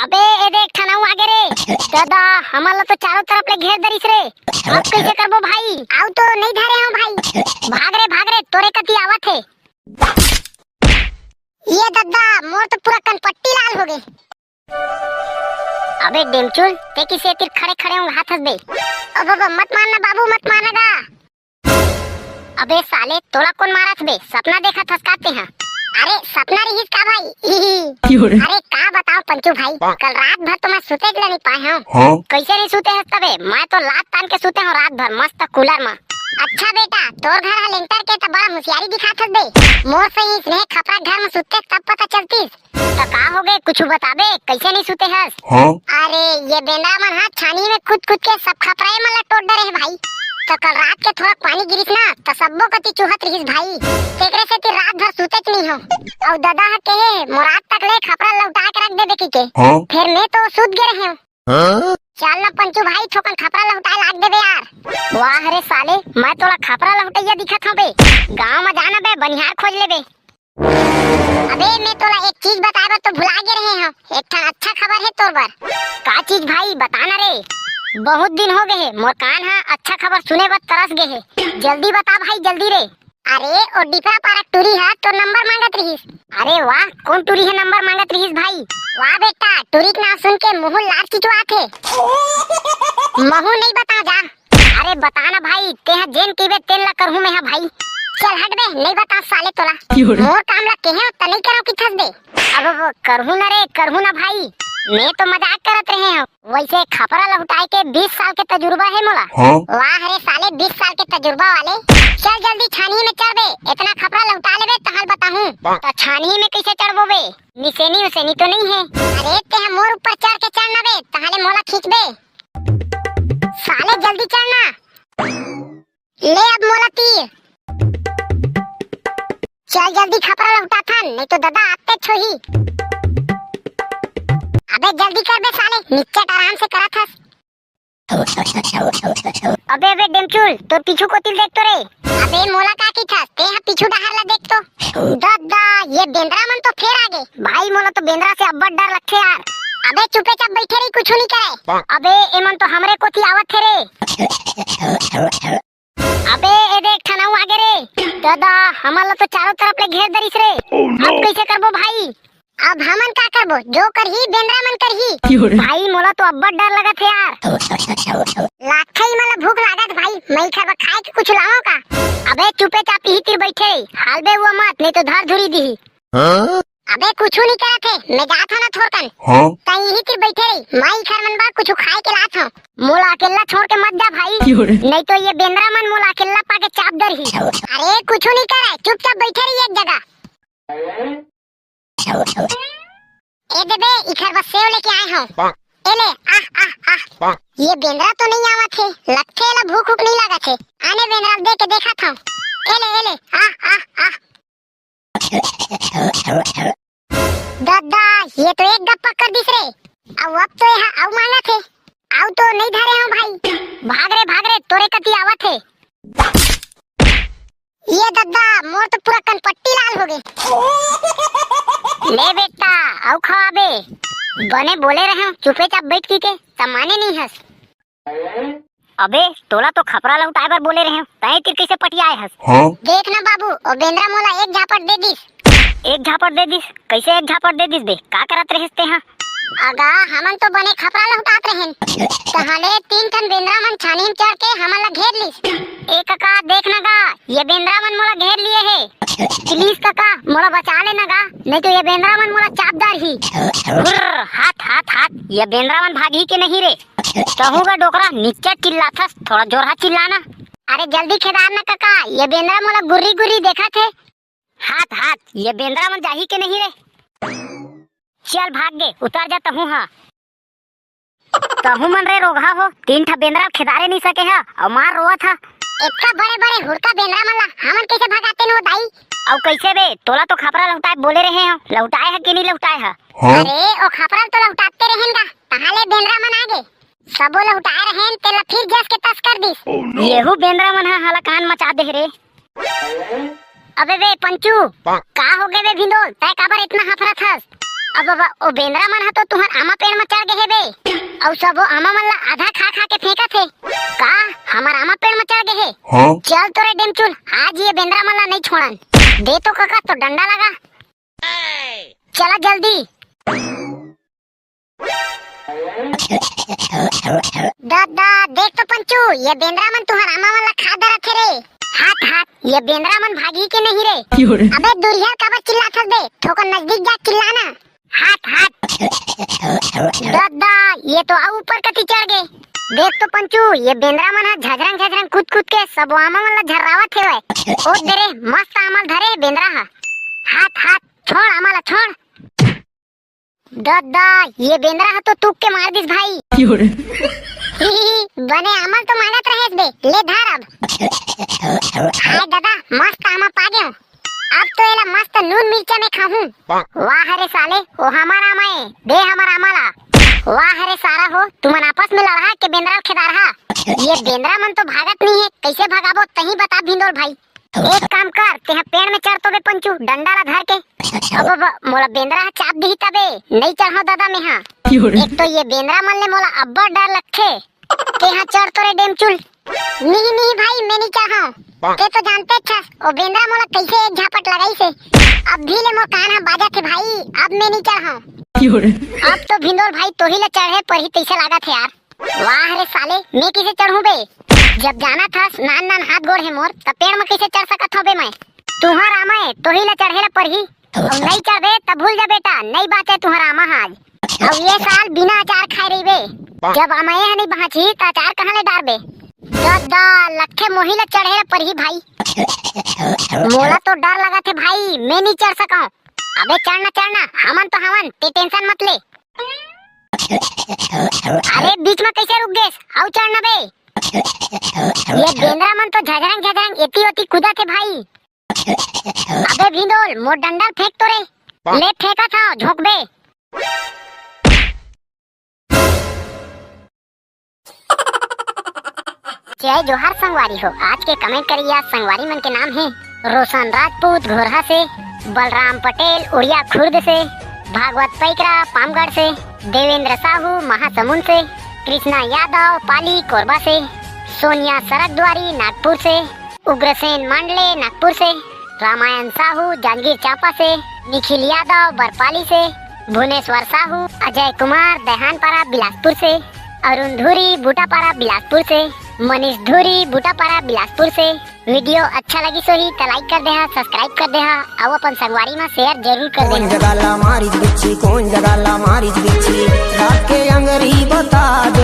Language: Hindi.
अबे ए देख ठनाऊ आगे रे दादा हमला तो चारों तरफ ले घेर दरिस रे। अब कैसे करबो भाई? आउ तो नहीं धरे हो भाई। भाग रे तोरे कती आवत है। ये दादा मोर तो पूरा कनपट्टी लाल हो गए। अबे डेमचुल ते किसे तीर खड़े खड़े हो हाथ हंस दे। अब मत मारना बाबू मत मारना। अबे साले तोला कौन मारत बे? सपना देखा थसकाते हैं। अरे सपना रही का भाई? अरे का बताओ पंचू भाई, कल रात भर तो मैं सुते के नहीं पाए हूँ। कैसे नहीं सुते है तबे? मैं तो लात तान के सुते हूँ रात भर मस्त कूलर में। अच्छा बेटा तोर घर है लेंटर के तो बड़ा होशियारी दिखात बे। मोर सही स्नेह खपरा घर में सुते तब पता चलतीस। तो का हो गए कुछ बताबे कैसे नहीं सुते हस? अरे ये बेंदा मन हाथ छानी में खुद के सब खपराए मला टोट डरे है भाई। तो कल रात के थोड़ा पानी गिरिस ना तो सबो कति चूहत रहिस भाई। तेकरे से ती रात भर सुतेच नहीं हो। और दादा ह कहे मोरात तक ले खपरा लौटा के रख दे बेकी के। फिर मैं तो सुत गे रहे हूँ। चल ना पंचू भाई ठोकन खपरा लौटा लाग दे बे यार। वाह रे साले मैं तोला खपरा लौटैया दिखत हूँ बे। गांव में जाना बे बनिहार खोज ले बे। अबे मैं तोला एक चीज बताए तो भुला गे रहे हूँ। एक ठन अच्छा खबर है तोर बर। का चीज भाई बताना रे? बहुत दिन हो गए है मोर कान हा अच्छा खबर सुने बर तरस गए है। जल्दी बता भाई जल्दी रे। अरे ओ डिफरा पारक टूरी है तो नंबर मांगत रहीस। अरे वाह कौन टूरी है नंबर मांगत रहीस भाई? वाह बेटा टूरी का नाम सुन के मुंह लाल चिचुआ थे। महू नहीं बता जा। अरे बताना भाई ते हा जेन कीबे तेन ला करहूं मैं हा भाई। चल हट बे नहीं बता साले तोला। मोर काम ला केहे त नहीं करो कि थस दे। अब करहूं ना रे करहूं ना भाई। मैं तो मजाक करत रहे हूँ। वैसे खपरा लौटाए के 20 साल के तजुर्बा है मोला। वाह रे साले 20 साल के तजुर्बा वाले। चल जल्दी छानी में चढ़ बे। इतना खपरा लौटा ले बे तो हाल बताऊं। तो छानी में कैसे चढ़बो बे? निसेनी उसेनी तो नहीं है। अरे ते मोर ऊपर चढ़ के चढ़ना बे तहाले मोला खींच बे। साले जल्दी चढ़ना। ले अब मोला तीर। चल जल्दी खपरा लौटा था नहीं तो दादा आते छोही। अबे जल्दी कर बे साले नीचे आराम से करा था। अबे डेमचुल तो पीछू को तिल देख तो रे। अबे मोला का की था ते पीछू डहर ला देख तो। दादा ये बेंद्रा मन तो फिर आ गए भाई। मोला तो बेंद्रा से अब्बड़ डर लगथे यार। अबे चुपे चाप बैठे रही कुछ नहीं करे। अबे एमन तो हमरे कोठी आवत थे रे। अबे ए देख ठनाऊ आगे रे दादा हमला तो चारों तरफ ले घेर दरिस रे। अब कैसे करबो भाई? अब हमन का करबो जो करही बेंद्रा मन करही। भाई मोला तो अब्बड़ डर लगत है यार। लाखई मला भूख लागत भाई। मैं खाबा खाए के कुछ लाओ का? अबे चुपे चाप ही तीर बैठे हाल बे हुआ मत नहीं तो धर धुरी दी। अबे कुछ नहीं करत है मैं जात हूं ना थोरकन। तई ही तीर बैठे रही मैं घर मन बा कुछ खाए के लात हूं। मोला अकेला छोड़ के मत जा भाई नहीं तो ये बेंद्रा मन मोला अकेला पाके चाप दर ही। अरे कुछ नहीं करे चुपचाप बैठे रही एक जगह। ए देबे इखर बस सेव लेके आए हूं। एले आह ये बेंद्रा तो नहीं आवत है। लगथे ला भूख नहीं लागत है। आने बेंद्रा दे के देखा था। एले आह दादा ये तो एक गप्पा कर दिस रे। अब तो यह आउ मांगत है। आउ तो नहीं धरे हूं भाई। भाग रे तोरे कती आवत है। ये दादा मोर तो पूरा कनपट्टी लाल हो गए। ले बेटा आउ खवाबे। बने बोले रहे चुपे चाप बैठ की के समाने नहीं हस। अबे तोला तो खपरा लौटाए बर बोले रहे तय तिर कैसे पटियाए हस? देख ना बाबू ओ बेंद्रा मोला एक झापट दे दिस। एक झापट दे दिस? कैसे एक झापट दे दिस बे? का करत रहते हैं? अगा हमन तो बने खपरा लौटात रहेन तहाले 3 टन बेंद्रा मन छानी में चढ़ के हमन ला घेर लिस। ए काका देख ना गा ये बेंद्रा मन मोला घेर लिए है। प्लीज काका मोला बचा लेना गा नहीं तो ये बेंद्रा मन मोला चापदार ही। हाथ ये बेंद्रा मन भागी के नहीं रे। कहूँगा डोकरा नीचे चिल्लाथा थोड़ा जोरहा चिल्लाना। अरे जल्दी खेदार ना काका ये बेंद्रा मोला गुर्री देखा थे। हाथ ये बेंद्रा मन जाही के नहीं रे। चल भाग गे उतर जा तहू हा। तहू मन रे रोगा हो 3 ठा बेंद्रा खेदारे नहीं सके है और मार रोआ था। इतना बड़े हुड़का बेंद्रा मन ला हमन कैसे भगाते नो दाई? और कैसे बे तोला तो खपरा लौटाए बोले रहे हो लौटाए है कि नहीं लौटाए है? अरे ओ खपरा तो लौटाते रहेंगा तहाले बेंद्रा मन आ गए सबो लौटाए रहें तेला फिर गैस के तस कर दिस। येहू बेंद्रा मन हाला कान मचा दे रे। अबे बे पंचू का हो गए बे भिंडोल तय काबर इतना हफरत हस? अब ओ बेंद्रा मन हा तो तुहर आमा पेड़ और सब आमा मन ला आधा खा खा के फेंका थे का हमार आमा पेड़ में चढ़ गए है। हाँ? चल तोरे डेमचुल आज ये बेंद्रा मन ला नहीं छोड़न। दे तो काका तो डंडा लगा। चला जल्दी। दादा देख तो पंचू ये बेंद्रा मन तुहर आमा मन ला खा दरत है रे। हाथ हाथ ये बेंद्रा मन भागी के नहीं रे। अबे दुरिया काबर चिल्लात हस बे थोका नजदीक जा चिल्लाना। हाथ हाथ दादा ये तो आउ ऊपर कति चढ़ गए। देख तो पंचू ये बेंद्रा मन हा झजरंग झजरंग कूद कूद के सब आमा मन ला झर्रावत है। ओ दे रे मस्त आमा धरे बेंद्रा हा। हाथ हाथ छोड़ आमा ला छोड़। दादा ये बेंद्रा हा तो तूक के मार दिस भाई। बने अमल तो मांगत रहेस बे ले धर अब। हाय दादा मस्त आमा पा गयो। अब तो एला मस्त नून मिर्चा में खाऊं। वाह रे साले ओ हमारा आमा है दे हमारा आमा ला। वाह रे सारा हो तुमन आपस में लड़ा के बेंद्रा खेदार हा। ये बेंद्रा मन तो भागत नहीं है कैसे भगाबो तही बता भिंडोल भाई। एक काम कर तेहा पेड़ में चढ़ तो बे पंचू डंडा ला धर के। अब मोला बेंद्रा चाप दी तबे नहीं चढ़ो दादा में हा। एक तो ये बेंद्रा मन ले मोला अब्बड़ डर लगथे। तेहा चढ़ तो रे डेमचुल। नहीं नहीं भाई मैं नहीं चाहा। ते तो जानते छस ओ बेंद्रा मोला कैसे एक झापट लगाई से। अब भी ले मो कान हा बाजा थे भाई अब मैं नहीं चढ़ा। अब तो भिंडोल भाई तो ही ले चढ़े पर ही कैसे लागत है यार। वाह रे साले मैं किसे चढ़ूं बे। जब जाना था नान नान हाथ गोड़ है मोर तब पेड़ में कैसे चढ़ सकत हो बे मैं। तुहर आमा है तो ही ले चढ़ेला पर ही और नहीं चढ़बे तब भूल जा बेटा नहीं बात है तुहर आमा आज। और ये साल बिना अचार खाए रही बे जब आमा ये नहीं बहाची तो अचार कहाँ ले डार बे। दादा लखे मोही ले चढ़ेला पर ही भाई। मोला तो डर लगा थे भाई मैं नहीं चढ़ सका। अबे चढ़ना चढ़ना हमन तो हमन ते टेंशन मत ले। अरे बीच में कैसे रुक गए आओ चढ़ना बे। ये बेंद्रा मन तो झजरंग झजरंग एती ओती कूदा थे भाई। अबे भिंडोल मोर डंडा फेंक तो रे। ले फेंका था झोंक बे। जय जोहार संगवारी हो आज के कमेंट करिए। संगवारी मन के नाम है रोशन राजपूत घोरहा से, बलराम पटेल उड़िया खुर्द से, भागवत पैकरा पामगढ़ से, देवेंद्र साहू महासमुंद से, कृष्णा यादव पाली कोरबा से, सोनिया सरकद्वारी नागपुर से, उग्रसेन मांडले नागपुर से, रामायण साहू जांजगीर चांपा से, निखिल यादव बरपाली से, भुवनेश्वर साहू अजय कुमार दहानपारा बिलासपुर से, अरुण धूरी बूटापारा बिलासपुर से, मनीष धूरी बूटापारा बिलासपुर से। वीडियो अच्छा लगी सो ही तो लाइक कर देहा सब्सक्राइब कर देहा और अपन संगवारी में शेयर जरूर कर देहा। कौन जगह ला मारी बिच्छी कौन जगह ला मारी बिच्छी रात के अंगरी बता दे।